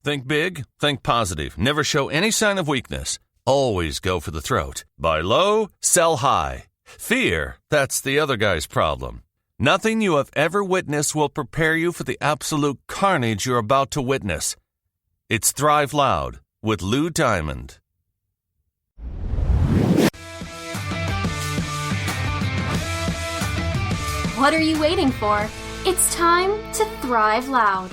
Think big, think positive. Never show any sign of weakness. Always go for the throat. Buy low, sell high. Fear, that's the other guy's problem. Nothing you have ever witnessed will prepare you for the absolute carnage you're about to witness. It's Thrive Loud with Lou Diamond. What are you waiting for? It's time to Thrive Loud.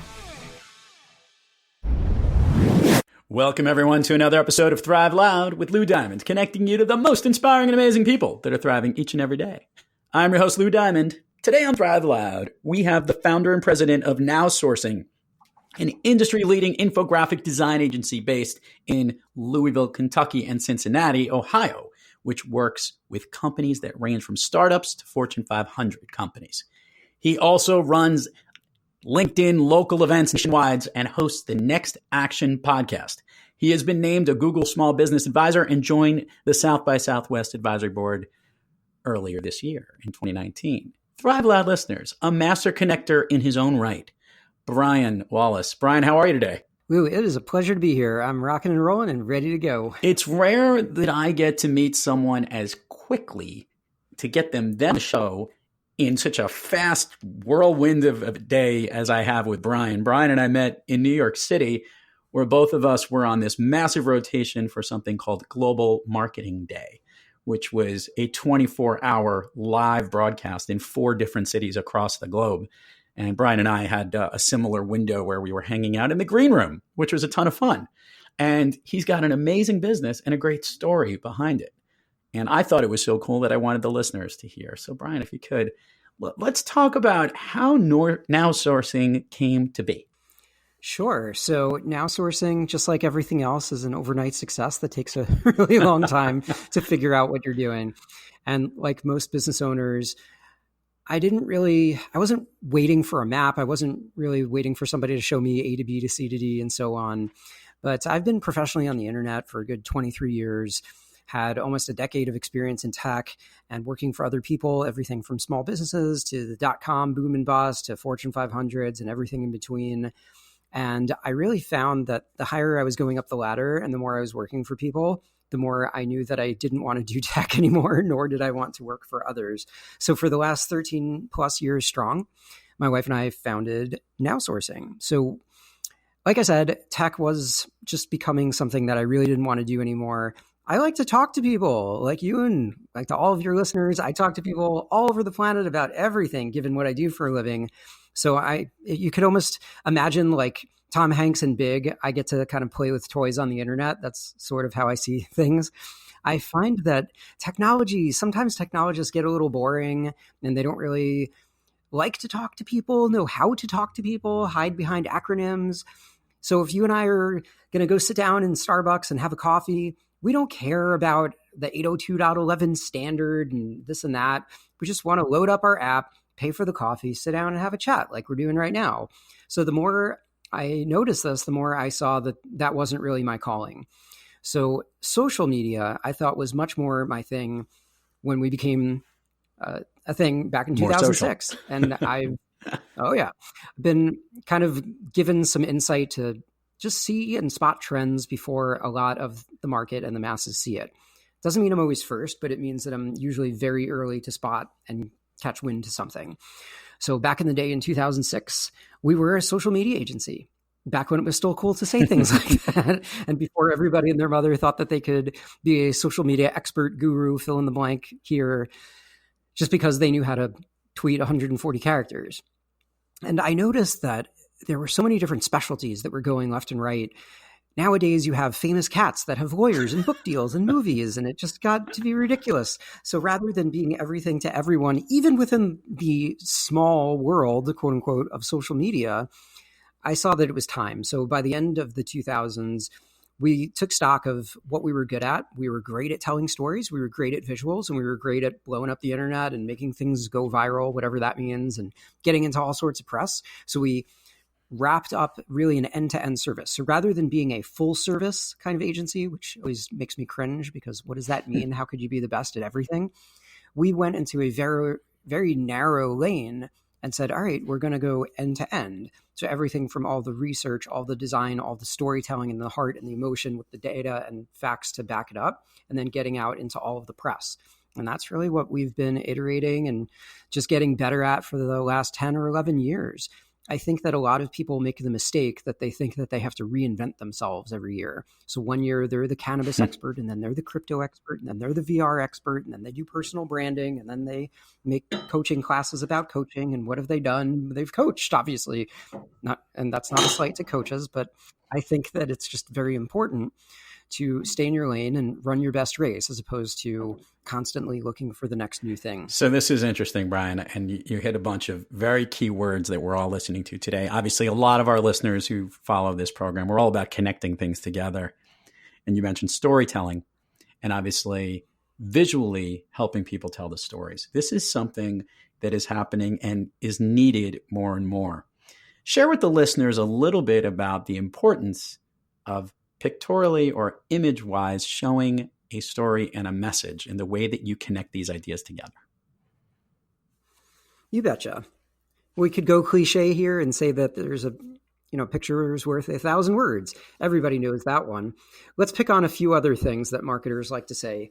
Welcome, everyone, to another episode of Thrive Loud with Lou Diamond, connecting you to the most inspiring and amazing people that are thriving each and every day. I'm your host, Lou Diamond. Today on Thrive Loud, we have the founder and president of NowSourcing, an industry-leading infographic design agency based in Louisville, Kentucky, and Cincinnati, Ohio, which works with companies that range from startups to Fortune 500 companies. He also runs LinkedIn local events nationwide and hosts the Next Action podcast. He has been named a Google Small Business Advisor and joined the South by Southwest Advisory Board earlier this year in 2019. Thrive Loud listeners, a master connector in his own right, Brian Wallace. Brian, how are you today? Lou, it is a pleasure to be here. I'm rocking and rolling and ready to go. It's rare that I get to meet someone as quickly to get them on the show in such a fast whirlwind of a day as I have with Brian. Brian and I met in New York City, where both of us were on this massive rotation for something called Global Marketing Day, which was a 24-hour live broadcast in 4 different cities across the globe. And Brian and I had a similar window where we were hanging out in the green room, which was a ton of fun. And he's got an amazing business and a great story behind it. And I thought it was so cool that I wanted the listeners to hear. So Brian, if you could, let's talk about how NowSourcing came to be. Sure. So NowSourcing, just like everything else, is an overnight success that takes a really long time to figure out what you're doing. And like most business owners, I wasn't waiting for a map. I wasn't really waiting for somebody to show me A to B to C to D and so on. But I've been professionally on the internet for a good 23 years, had almost a decade of experience in tech and working for other people, everything from small businesses to the dot-com boom and bust to Fortune 500s and everything in between. And I really found that the higher I was going up the ladder and the more I was working for people, the more I knew that I didn't want to do tech anymore, nor did I want to work for others. So for the last 13 plus years strong, my wife and I founded NowSourcing. So like I said, tech was just becoming something that I really didn't want to do anymore. I like to talk to people like you and like to all of your listeners. I talk to people all over the planet about everything, given what I do for a living. So you could almost imagine like Tom Hanks in Big. I get to kind of play with toys on the internet. That's sort of how I see things. I find that sometimes technologists get a little boring and they don't really like to talk to people, know how to talk to people, hide behind acronyms. So if you and I are going to go sit down in Starbucks and have a coffee, we don't care about the 802.11 standard and this and that. We just want to load up our app, pay for the coffee, sit down and have a chat like we're doing right now. So the more I noticed this, the more I saw that that wasn't really my calling. So social media, I thought, was much more my thing when we became a thing back in 2006. And I've been kind of given some insight to just see and spot trends before a lot of the market and the masses see it. Doesn't mean I'm always first, but it means that I'm usually very early to spot and catch wind to something. So back in the day in 2006, we were a social media agency, back when it was still cool to say things like that. And before everybody and their mother thought that they could be a social media expert, guru, fill in the blank here, just because they knew how to tweet 140 characters. And I noticed that there were so many different specialties that were going left and right. Nowadays, you have famous cats that have lawyers and book deals and movies, and it just got to be ridiculous. So rather than being everything to everyone, even within the small world, quote unquote, of social media, I saw that it was time. So by the end of the 2000s, we took stock of what we were good at. We were great at telling stories. We were great at visuals, and we were great at blowing up the internet and making things go viral, whatever that means, and getting into all sorts of press. So we wrapped up really an end-to-end service. So rather than being a full service kind of agency, which always makes me cringe because what does that mean? How could you be the best at everything? We went into a very, very narrow lane and said, all right, we're going to go end to end. So everything from all the research, all the design, all the storytelling and the heart and the emotion with the data and facts to back it up, and then getting out into all of the press. And that's really what we've been iterating and just getting better at for the last 10 or 11 years. I think that a lot of people make the mistake that they think that they have to reinvent themselves every year. So one year they're the cannabis expert, and then they're the crypto expert, and then they're the VR expert, and then they do personal branding, and then they make coaching classes about coaching. And what have they done? They've coached, obviously. And that's not a slight to coaches, but I think that it's just very important to stay in your lane and run your best race as opposed to constantly looking for the next new thing. So this is interesting, Brian, and you hit a bunch of very key words that we're all listening to today. Obviously, a lot of our listeners who follow this program, we're all about connecting things together. And you mentioned storytelling and obviously visually helping people tell the stories. This is something that is happening and is needed more and more. Share with the listeners a little bit about the importance of pictorially or image-wise showing a story and a message in the way that you connect these ideas together. You betcha. We could go cliche here and say that there's a picture is worth 1,000 words. Everybody knows that one. Let's pick on a few other things that marketers like to say.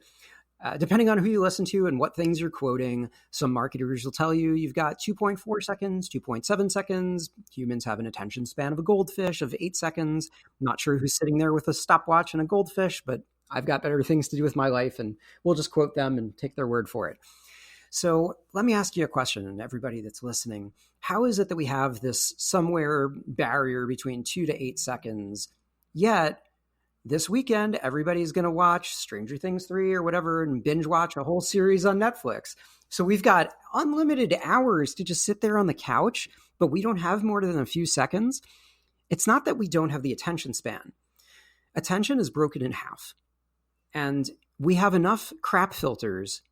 Depending on who you listen to and what things you're quoting, some marketers will tell you you've got 2.4 seconds, 2.7 seconds. Humans have an attention span of a goldfish of 8 seconds. I'm not sure who's sitting there with a stopwatch and a goldfish, but I've got better things to do with my life, and we'll just quote them and take their word for it. So let me ask you a question, and everybody that's listening. How is it that we have this somewhere barrier between 2 to 8 seconds, yet this weekend, everybody's going to watch Stranger Things 3 or whatever and binge watch a whole series on Netflix. So we've got unlimited hours to just sit there on the couch, but we don't have more than a few seconds. It's not that we don't have the attention span. Attention is broken in half. And we have enough crap filters,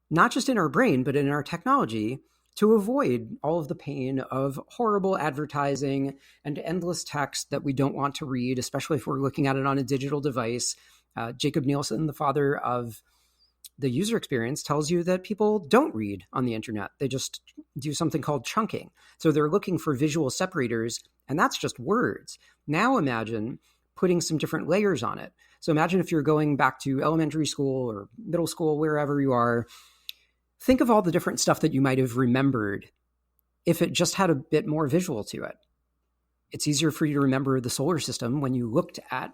not just in our brain, but in our technology, to avoid all of the pain of horrible advertising and endless text that we don't want to read, especially if we're looking at it on a digital device. Jacob Nielsen, the father of the user experience, tells you that people don't read on the internet. They just do something called chunking. So they're looking for visual separators, and that's just words. Now imagine putting some different layers on it. So imagine if you're going back to elementary school or middle school, wherever you are. Think of all the different stuff that you might have remembered if it just had a bit more visual to it. It's easier for you to remember the solar system when you looked at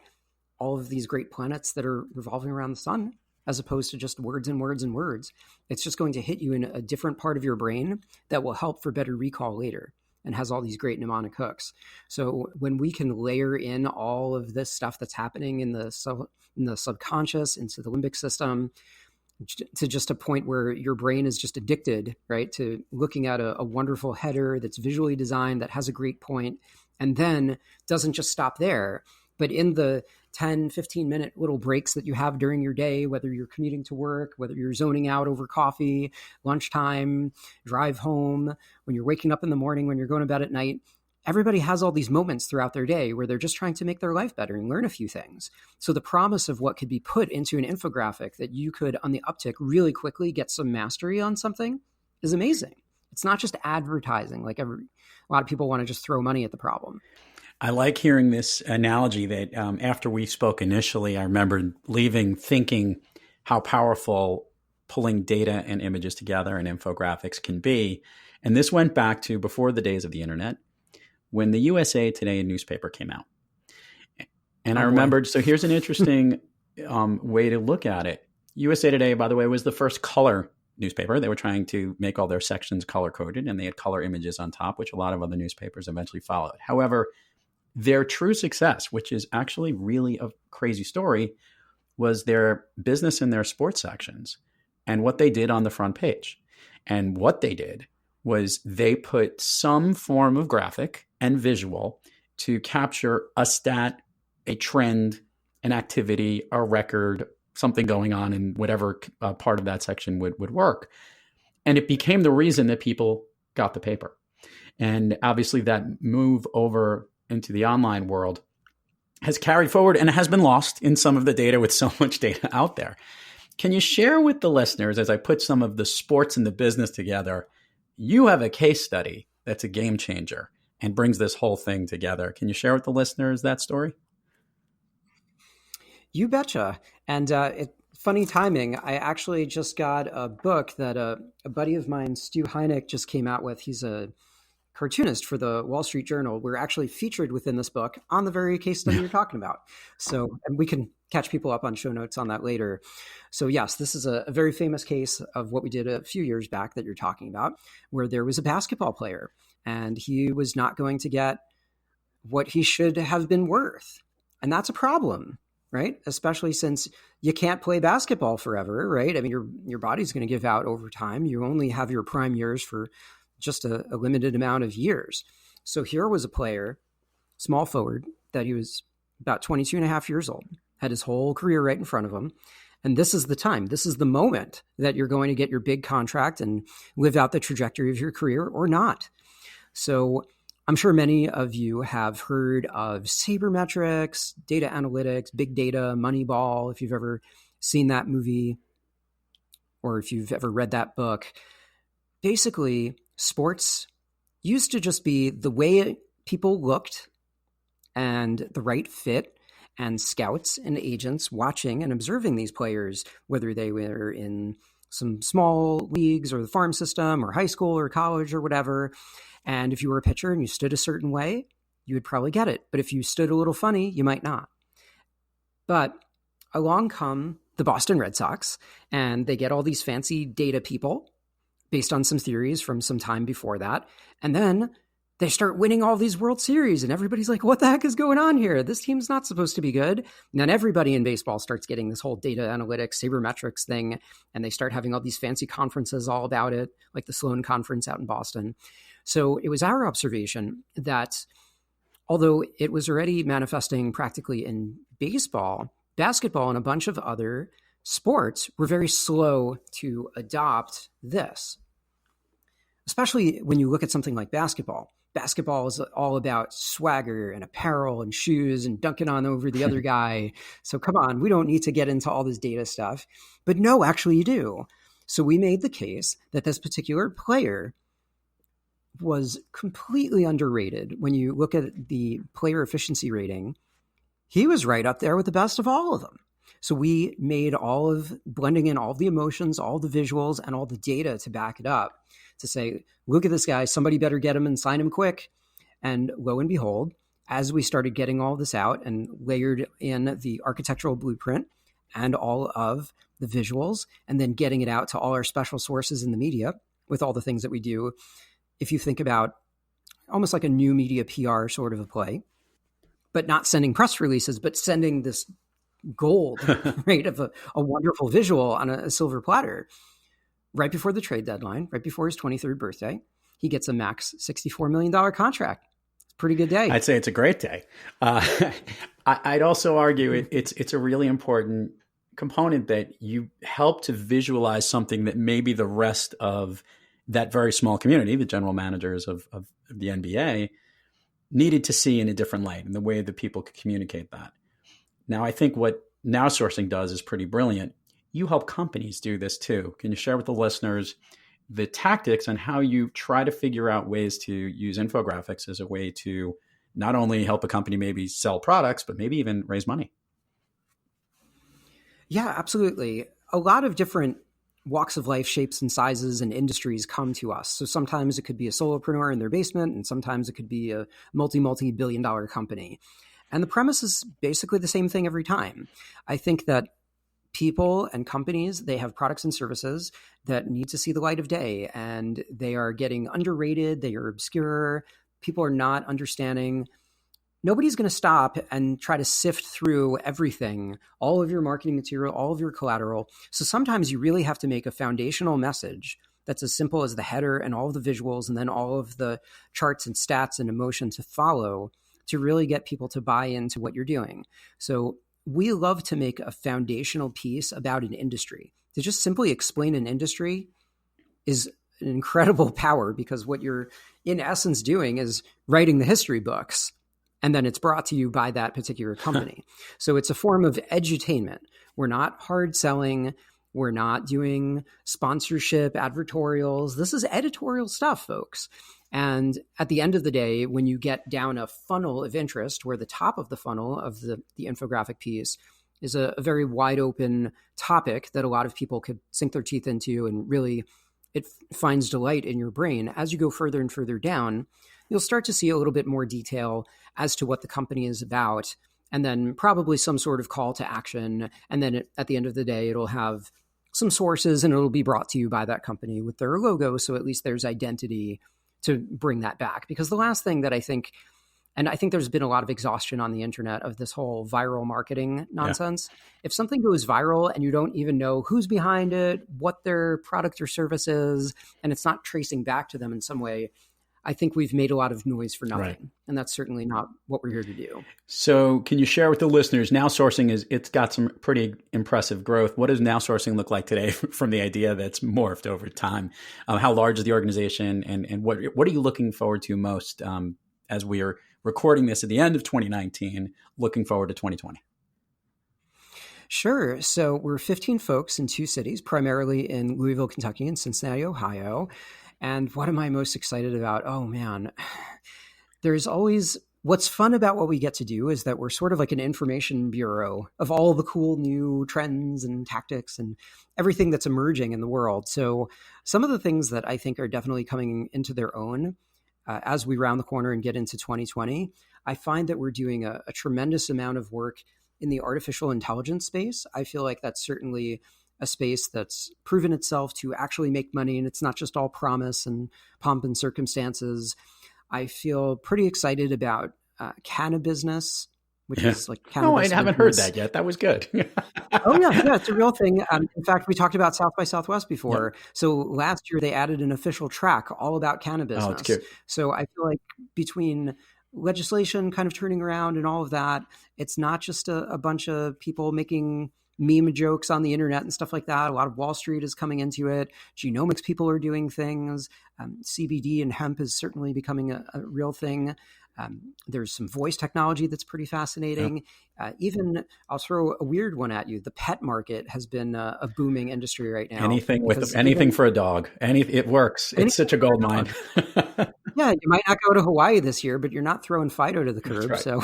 all of these great planets that are revolving around the sun, as opposed to just words and words and words. It's just going to hit you in a different part of your brain that will help for better recall later and has all these great mnemonic hooks. So when we can layer in all of this stuff that's happening in the subconscious, into the limbic system, to just a point where your brain is just addicted, right, to looking at a wonderful header that's visually designed, that has a great point, and then doesn't just stop there, but in the 10, 15-minute little breaks that you have during your day, whether you're commuting to work, whether you're zoning out over coffee, lunchtime, drive home, when you're waking up in the morning, when you're going to bed at night, everybody has all these moments throughout their day where they're just trying to make their life better and learn a few things. So the promise of what could be put into an infographic that you could, on the uptick, really quickly get some mastery on something is amazing. It's not just advertising. Like a lot of people want to just throw money at the problem. I like hearing this analogy that after we spoke initially, I remember leaving thinking how powerful pulling data and images together and infographics can be. And this went back to before the days of the internet, when the USA Today newspaper came out. And I remembered, so here's an interesting way to look at it. USA Today, by the way, was the first color newspaper. They were trying to make all their sections color-coded, and they had color images on top, which a lot of other newspapers eventually followed. However, their true success, which is actually really a crazy story, was their business in their sports sections and what they did on the front page. And what they did was they put some form of graphic and visual to capture a stat, a trend, an activity, a record, something going on in whatever part of that section would work. And it became the reason that people got the paper. And obviously that move over into the online world has carried forward and has been lost in some of the data with so much data out there. Can you share with the listeners, as I put some of the sports and the business together, you have a case study that's a game changer and brings this whole thing together. Can you share with the listeners that story? You betcha. And funny timing, I actually just got a book that a buddy of mine, Stu Heineck, just came out with. He's a cartoonist for the Wall Street Journal. We're actually featured within this book on the very case study you're talking about. So, and we can catch people up on show notes on that later. So yes, this is a very famous case of what we did a few years back that you're talking about, where there was a basketball player and he was not going to get what he should have been worth. And that's a problem, right? Especially since you can't play basketball forever, right? I mean, your body's going to give out over time. You only have your prime years for just a limited amount of years. So here was a player, small forward, that he was about 22 and a half years old, had his whole career right in front of him. And this is the time, this is the moment that you're going to get your big contract and live out the trajectory of your career or not. So I'm sure many of you have heard of sabermetrics, data analytics, big data, Moneyball, if you've ever seen that movie or if you've ever read that book. Basically, sports used to just be the way people looked and the right fit, and scouts and agents watching and observing these players, whether they were in some small leagues or the farm system or high school or college or whatever. And if you were a pitcher and you stood a certain way, you would probably get it. But if you stood a little funny, you might not. But along come the Boston Red Sox, and they get all these fancy data people based on some theories from some time before that. And then they start winning all these World Series, and everybody's like, what the heck is going on here? This team's not supposed to be good. And then everybody in baseball starts getting this whole data analytics, sabermetrics thing, and they start having all these fancy conferences all about it, like the Sloan Conference out in Boston. So it was our observation that although it was already manifesting practically in baseball, basketball and a bunch of other sports were very slow to adopt this, especially when you look at something like basketball. Basketball is all about swagger and apparel and shoes and dunking on over the other guy. So come on, we don't need to get into all this data stuff. But no, actually you do. So we made the case that this particular player was completely underrated. When you look at the player efficiency rating, he was right up there with the best of all of them. So we made blending in all the emotions, all the visuals, and all the data to back it up, to say, look at this guy, somebody better get him and sign him quick. And lo and behold, as we started getting all this out and layered in the architectural blueprint and all of the visuals, and then getting it out to all our special sources in the media with all the things that we do, if you think about almost like a new media PR sort of a play, but not sending press releases, but sending this gold, right, of a wonderful visual on a silver platter. Right before the trade deadline, right before his 23rd birthday, he gets a max $64 million contract. It's a pretty good day. I'd say it's a great day. I'd also argue it's a really important component that you help to visualize something that maybe the rest of that very small community, the general managers of the NBA, needed to see in a different light, in the way that people could communicate that. Now, I think what NowSourcing does is pretty brilliant. You help companies do this too. Can you share with the listeners the tactics and how you try to figure out ways to use infographics as a way to not only help a company maybe sell products, but maybe even raise money? Yeah, absolutely. A lot of different walks of life, shapes and sizes and industries come to us. So sometimes it could be a solopreneur in their basement, and sometimes it could be a multi-billion dollar company. And the premise is basically the same thing every time. I think that people and companies, they have products and services that need to see the light of day, and they are getting underrated. They are obscure. People are not understanding. Nobody's going to stop and try to sift through everything, all of your marketing material, all of your collateral. So sometimes you really have to make a foundational message that's as simple as the header and all of the visuals, and then all of the charts and stats and emotion to follow, to really get people to buy into what you're doing. So we love to make a foundational piece about an industry. To just simply explain an industry is an incredible power, because what you're in essence doing is writing the history books, and then it's brought to you by that particular company. So it's a form of edutainment. We're not hard selling. We're not doing sponsorship, advertorials. This is editorial stuff, folks. And at the end of the day, when you get down a funnel of interest, where the top of the funnel of the infographic piece is a very wide open topic that a lot of people could sink their teeth into, and really it finds delight in your brain. As you go further and further down, you'll start to see a little bit more detail as to what the company is about, and then probably some sort of call to action. And then at the end of the day, it'll have some sources, and it'll be brought to you by that company with their logo. So at least there's identity to bring that back. Because the last thing that I think, and I think there's been a lot of exhaustion on the internet of this whole viral marketing nonsense. Yeah. If something goes viral and you don't even know who's behind it, what their product or service is, and it's not tracing back to them in some way, I think we've made a lot of noise for nothing. Right. And that's certainly not what we're here to do. So can you share with the listeners, NowSourcing it's got some pretty impressive growth. What does NowSourcing look like today from the idea that's morphed over time? How large is the organization, and what are you looking forward to most as we are recording this at the end of 2019, looking forward to 2020? Sure. So we're 15 folks in 2 cities, primarily in Louisville, Kentucky, and Cincinnati, Ohio. And what am I most excited about? Oh, man, there's always, what's fun about what we get to do is that we're sort of like an information bureau of all the cool new trends and tactics and everything that's emerging in the world. So some of the things that I think are definitely coming into their own as we round the corner and get into 2020, I find that we're doing a tremendous amount of work in the artificial intelligence space. I feel like that's certainly a space that's proven itself to actually make money, and it's not just all promise and pomp and circumstances. I feel pretty excited about cannabis, which is like cannabis. No, I haven't heard that yet. That was good. Oh, yeah, it's a real thing. In fact, we talked about South by Southwest before. Yep. So last year they added an official track all about cannabis. Oh, it's cute. So I feel like between legislation kind of turning around and all of that, it's not just a bunch of people making meme jokes on the internet and stuff like that. A lot of Wall Street is coming into it. Genomics people are doing things. CBD and hemp is certainly becoming a real thing. There's some voice technology that's pretty fascinating. Yep. Even, I'll throw a weird one at you. The pet market has been a booming industry right now. Anything for a dog. It works. It's such a gold mine. Yeah, you might not go to Hawaii this year, but you're not throwing Fido to the curb. Right. So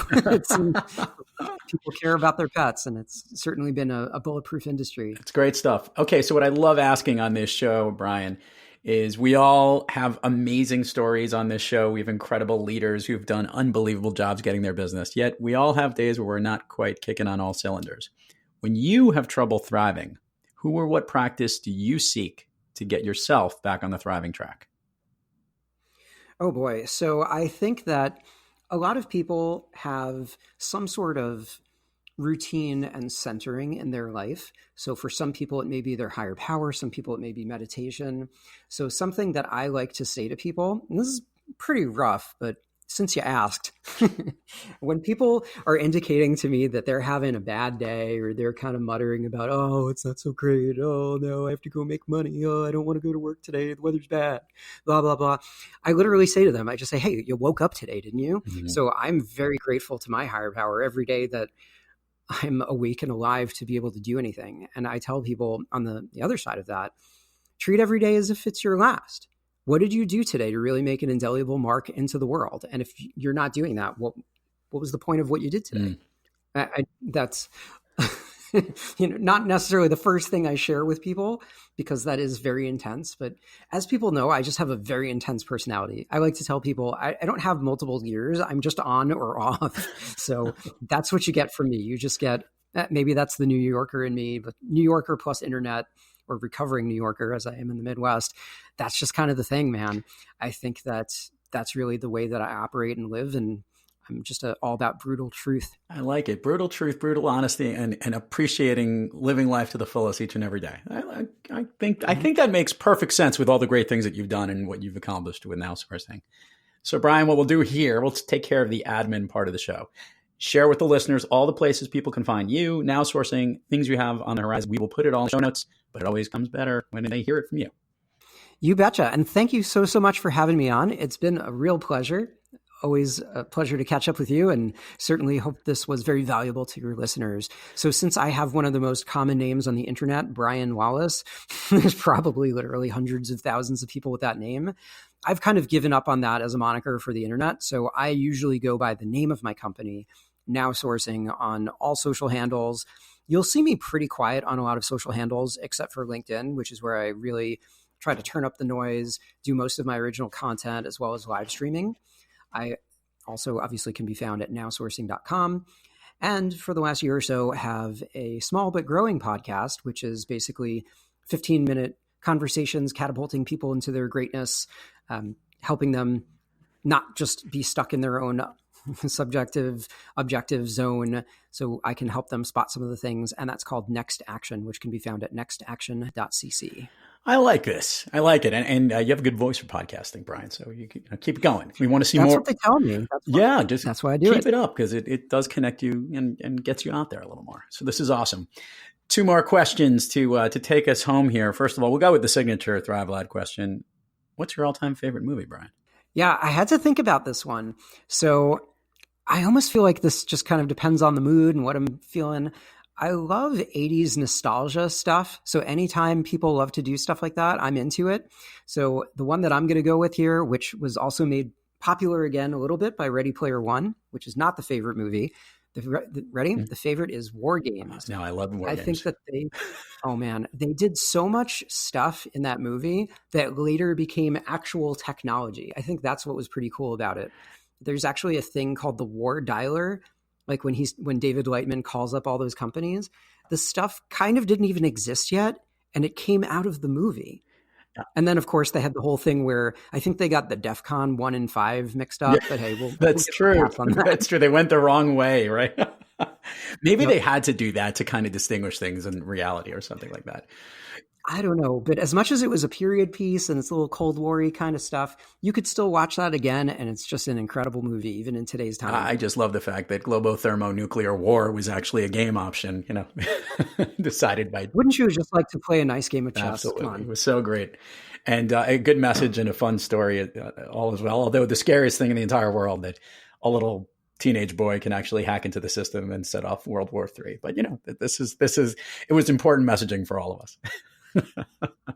people care about their pets, and it's certainly been a bulletproof industry. It's great stuff. Okay, so what I love asking on this show, Brian, is we all have amazing stories on this show. We have incredible leaders who've done unbelievable jobs getting their business, yet we all have days where we're not quite kicking on all cylinders. When you have trouble thriving, who or what practice do you seek to get yourself back on the thriving track? Oh boy. So I think that a lot of people have some sort of routine and centering in their life. So for some people, it may be their higher power. Some people, it may be meditation. So something that I like to say to people, and this is pretty rough, but since you asked, when people are indicating to me that they're having a bad day, or they're kind of muttering about, oh, it's not so great. Oh, no, I have to go make money. Oh, I don't want to go to work today. The weather's bad, blah, blah, blah. I literally say to them, I just say, hey, you woke up today, didn't you? Mm-hmm. So I'm very grateful to my higher power every day that I'm awake and alive to be able to do anything. And I tell people on the other side of that, treat every day as if it's your last. What did you do today to really make an indelible mark into the world? And if you're not doing that, what was the point of what you did today? That's not necessarily the first thing I share with people, because that is very intense. But as people know, I just have a very intense personality. I like to tell people I don't have multiple gears. I'm just on or off. So that's what you get from me. You just get, maybe that's the New Yorker in me, but New Yorker plus internet, or recovering New Yorker as I am in the Midwest. That's just kind of the thing, man. I think that's really the way that I operate and live. And I'm just all about brutal truth. I like it. Brutal truth, brutal honesty, and appreciating living life to the fullest each and every day. I think that makes perfect sense with all the great things that you've done and what you've accomplished with NowSourcing. So Brian, what we'll do here, we'll take care of the admin part of the show. Share with the listeners all the places people can find you, NowSourcing, things you have on the horizon. We will put it all in the show notes, but it always comes better when they hear it from you. You betcha. And thank you so much for having me on. It's been a real pleasure. always a pleasure to catch up with you, and certainly hope this was very valuable to your listeners. So since I have one of the most common names on the internet, Brian Wallace, there's probably literally hundreds of thousands of people with that name. I've kind of given up on that as a moniker for the internet. So I usually go by the name of my company, NowSourcing, on all social handles. You'll see me pretty quiet on a lot of social handles, except for LinkedIn, which is where I really try to turn up the noise, do most of my original content, as well as live streaming. I also obviously can be found at nowsourcing.com. And for the last year or so, have a small but growing podcast, which is basically 15-minute conversations, catapulting people into their greatness, helping them not just be stuck in their own subjective, objective zone. So I can help them spot some of the things. And that's called Next Action, which can be found at nextaction.cc. I like this. I like it. And you have a good voice for podcasting, Brian. So you keep it going. We want to see more. That's what they tell me. That's why I do keep it up, because it does connect you and gets you out there a little more. So this is awesome. 2 more questions to take us home here. First of all, we'll go with the signature Thrive Loud question. What's your all-time favorite movie, Brian? Yeah, I had to think about this one. So I almost feel like this just kind of depends on the mood and what I'm feeling. I love 80s nostalgia stuff. So anytime people love to do stuff like that, I'm into it. So the one that I'm going to go with here, which was also made popular again a little bit by Ready Player One, which is not the favorite movie. The favorite is War Games. No, I love War Games. I think that they did so much stuff in that movie that later became actual technology. I think that's what was pretty cool about it. There's actually a thing called the War Dialer. Like when David Lightman calls up all those companies, the stuff kind of didn't even exist yet, and it came out of the movie. Yeah. And then, of course, they had the whole thing where I think they got the DEFCON 1 and 5 mixed up. Yeah, but hey, that's true. That's true. They went the wrong way, right? Maybe they had to do that to kind of distinguish things in reality or something like that. I don't know. But as much as it was a period piece and it's a little Cold War-y kind of stuff, you could still watch that again. And it's just an incredible movie, even in today's time. I just love the fact that globothermonuclear war was actually a game option, decided by... Wouldn't you just like to play a nice game of chess? Absolutely. Come on. It was so great. And a good message and a fun story all as well. Although the scariest thing in the entire world, that a little teenage boy can actually hack into the system and set off World War III. But, it was important messaging for all of us.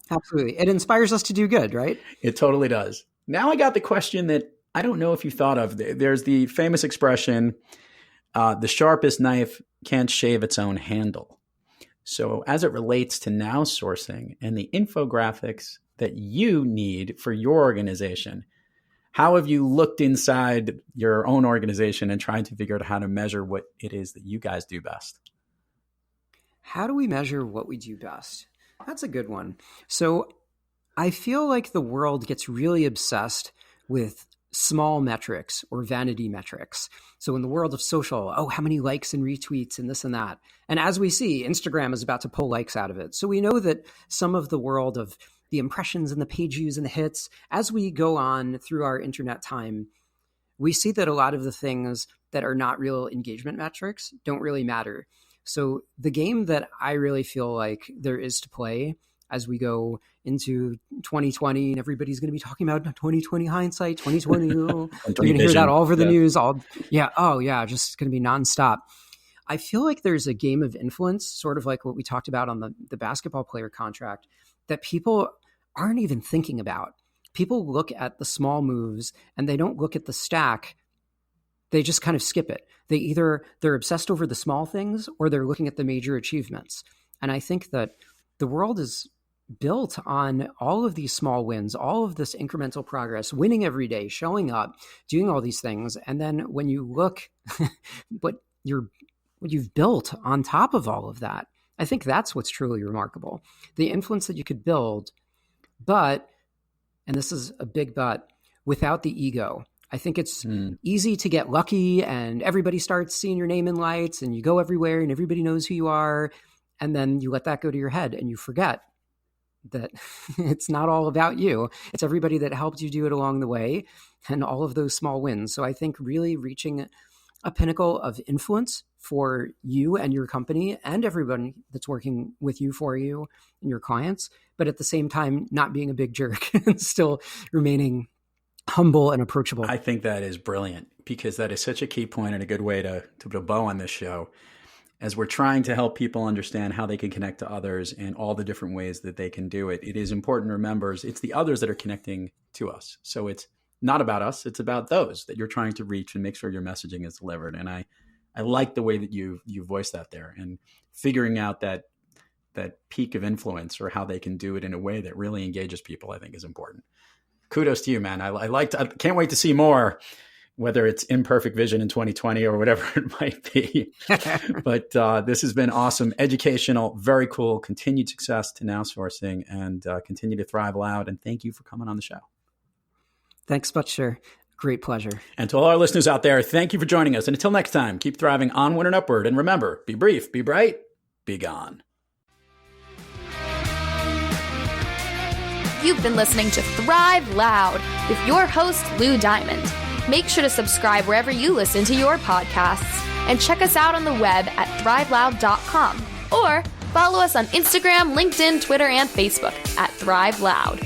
Absolutely. It inspires us to do good, right? It totally does. Now I got the question that I don't know if you thought of. There's the famous expression, the sharpest knife can't shave its own handle. So as it relates to NowSourcing and the infographics that you need for your organization, how have you looked inside your own organization and tried to figure out how to measure what it is that you guys do best? How do we measure what we do best? That's a good one. So I feel like the world gets really obsessed with small metrics or vanity metrics. So in the world of social, how many likes and retweets and this and that. And as we see, Instagram is about to pull likes out of it. So we know that some of the world of the impressions and the page views and the hits, as we go on through our internet time, we see that a lot of the things that are not real engagement metrics don't really matter. So the game that I really feel like there is to play as we go into 2020, and everybody's going to be talking about 2020 hindsight, 2020. You're going to hear that all over the news. Just going to be nonstop. I feel like there's a game of influence, sort of like what we talked about on the basketball player contract, that people aren't even thinking about. People look at the small moves and they don't look at the stack. They just kind of skip it. They're obsessed over the small things, or they're looking at the major achievements. And I think that the world is built on all of these small wins, all of this incremental progress, winning every day, showing up, doing all these things. And then when you look what you've built on top of all of that, I think that's what's truly remarkable. The influence that you could build, but, and this is a big but, without the ego. I think it's easy to get lucky and everybody starts seeing your name in lights and you go everywhere and everybody knows who you are. And then you let that go to your head and you forget that it's not all about you. It's everybody that helped you do it along the way and all of those small wins. So I think really reaching a pinnacle of influence for you and your company and everybody that's working with you, for you and your clients, but at the same time, not being a big jerk and still remaining humble and approachable. I think that is brilliant, because that is such a key point and a good way to put a bow on this show, as we're trying to help people understand how they can connect to others and all the different ways that they can do it. It is important to remember it's the others that are connecting to us. So it's not about us. It's about those that you're trying to reach and make sure your messaging is delivered. And I like the way that you voiced that there, and figuring out that peak of influence, or how they can do it in a way that really engages people, I think is important. Kudos to you, man. I can't wait to see more, whether it's imperfect vision in 2020 or whatever it might be. But this has been awesome, educational, very cool. Continued success to NowSourcing, and continue to thrive loud. And thank you for coming on the show. Thanks much, sir. Great pleasure. And to all our listeners out there, thank you for joining us. And until next time, keep thriving onward and upward. And remember, be brief, be bright, be gone. You've been listening to Thrive Loud with your host, Lou Diamond. Make sure to subscribe wherever you listen to your podcasts, and check us out on the web at thriveloud.com, or follow us on Instagram, LinkedIn, Twitter, and Facebook at Thrive Loud.